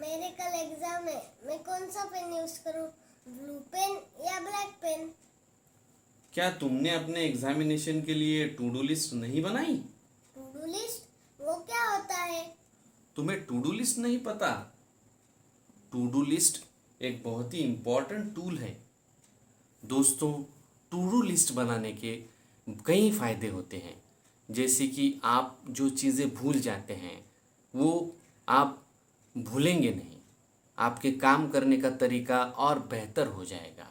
मेरे कल एग्जाम है। मैं कौन सा पेन यूज करूं, ब्लू पेन या ब्लैक पेन? क्या तुमने अपने एग्जामिनेशन के लिए टू डू लिस्ट नहीं बनाई? टू डू लिस्ट वो क्या होता है? तुम्हें टू डू लिस्ट नहीं पता? टू डू लिस्ट एक बहुत ही इम्पोर्टेंट टूल है दोस्तों। टू डू लिस्ट बनाने के कई फायदे होते हैं, जैसे कि आप जो चीज़ें भूल जाते हैं वो आप भूलेंगे नहीं, आपके काम करने का तरीका और बेहतर हो जाएगा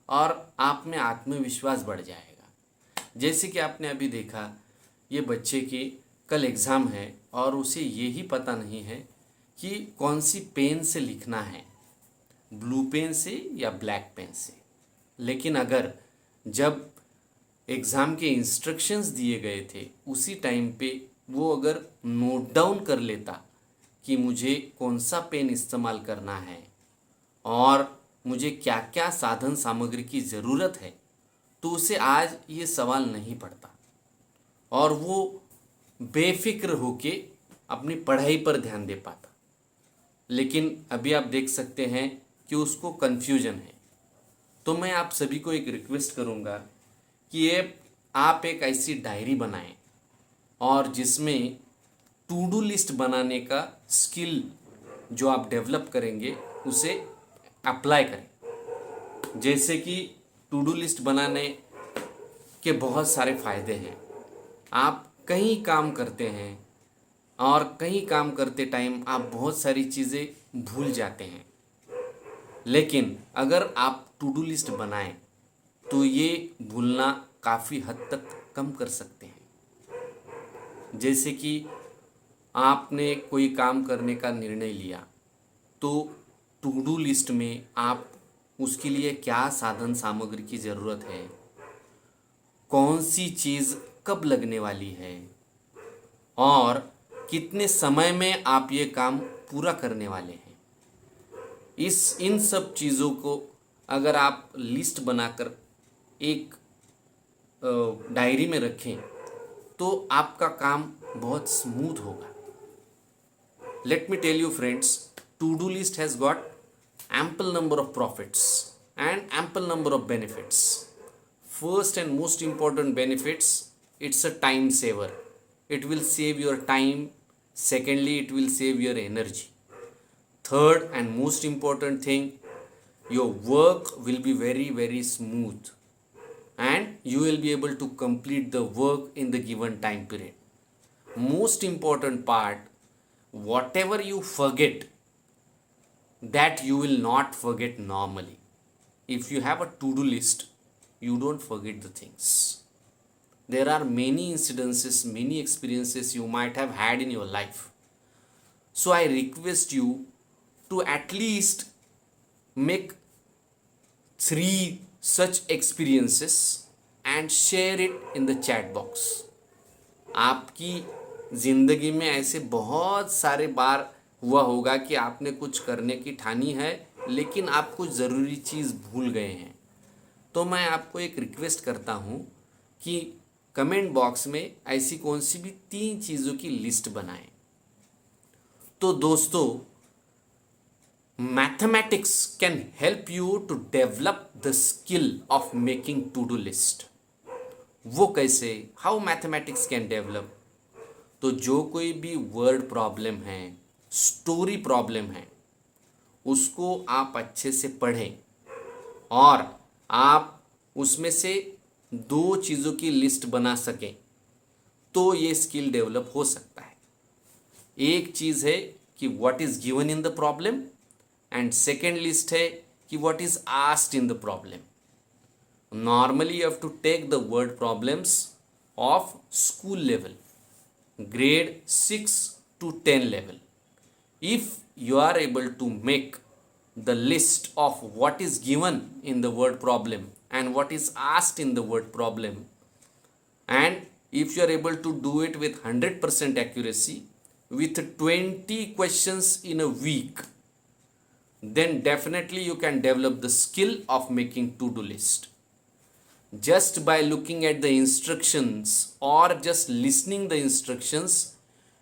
और आप में आत्मविश्वास बढ़ जाएगा। जैसे कि आपने अभी देखा, ये बच्चे की कल एग्ज़ाम है और उसे यही पता नहीं है कि कौन सी पेन से लिखना है, ब्लू पेन से या ब्लैक पेन से। लेकिन अगर जब एग्ज़ाम के इंस्ट्रक्शंस दिए गए थे उसी टाइम पे वो अगर नोट डाउन कर लेता कि मुझे कौन सा पेन इस्तेमाल करना है और मुझे क्या क्या साधन सामग्री की ज़रूरत है, तो उसे आज ये सवाल नहीं पड़ता और वो बेफिक्र होके अपनी पढ़ाई पर ध्यान दे पाता। लेकिन अभी आप देख सकते हैं कि उसको कन्फ्यूजन है। तो मैं आप सभी को एक रिक्वेस्ट करूंगा कि ये आप एक ऐसी डायरी बनाएं और जिसमें टू डू लिस्ट बनाने का स्किल जो आप डेवलप करेंगे उसे अप्लाई करें। जैसे कि टू डू लिस्ट बनाने के बहुत सारे फ़ायदे हैं। आप कहीं काम करते हैं और कहीं काम करते टाइम आप बहुत सारी चीज़ें भूल जाते हैं, लेकिन अगर आप टू डू लिस्ट बनाएं तो ये भूलना काफ़ी हद तक कम कर सकते हैं। जैसे कि आपने कोई काम करने का निर्णय लिया तो टू डू लिस्ट में आप उसके लिए क्या साधन सामग्री की ज़रूरत है, कौन सी चीज़ कब लगने वाली है और कितने समय में आप ये काम पूरा करने वाले हैं, इन सब चीज़ों को अगर आप लिस्ट बनाकर एक डायरी में रखें तो आपका काम बहुत स्मूथ होगा। Let me tell you friends, to do list has got ample number of profits and ample number of benefits. First and most important benefits, it's a time saver. It will save your time. Secondly, it will save your energy. Third and most important thing, your work will be very very smooth and you will be able to complete the work in the given time period. Most important part, whatever you forget, that you will not forget normally. If you have a to-do list, you don't forget the things. There are many incidences, many experiences you might have had in your life. So I request you to at least make 3 such experiences and share it in the chat box. आपकी ज़िंदगी में ऐसे बहुत सारे बार हुआ होगा कि आपने कुछ करने की ठानी है लेकिन आप कुछ ज़रूरी चीज़ भूल गए हैं। तो मैं आपको एक रिक्वेस्ट करता हूँ कि कमेंट बॉक्स में ऐसी कौन सी भी 3 चीज़ों की लिस्ट बनाएं। तो दोस्तों, mathematics can help you to develop the skill of making to do list. वो कैसे, हाउ मैथमेटिक्स कैन डेवलप? तो जो कोई भी वर्ड प्रॉब्लम है, स्टोरी प्रॉब्लम है, उसको आप अच्छे से पढ़ें और आप उसमें से 2 चीज़ों की लिस्ट बना सकें तो ये स्किल डेवलप हो सकता है। एक चीज़ है कि what is given in the problem and second list है कि what is asked in the problem. Normally you have to take the word problems of school level, grade 6 to 10 level. If you are able to make the list of what is given in the word problem and what is asked in the word problem, and if you are able to do it with 100% accuracy with 20 questions in a week, then definitely you can develop the skill of making to-do list. Just by looking at the instructions or just listening the instructions,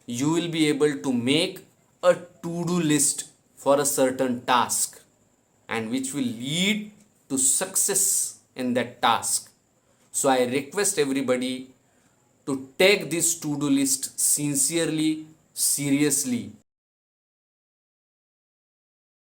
you will be able to make a to-do list for a certain task and which will lead to success in that task. So I request everybody to take this to-do list sincerely, seriously,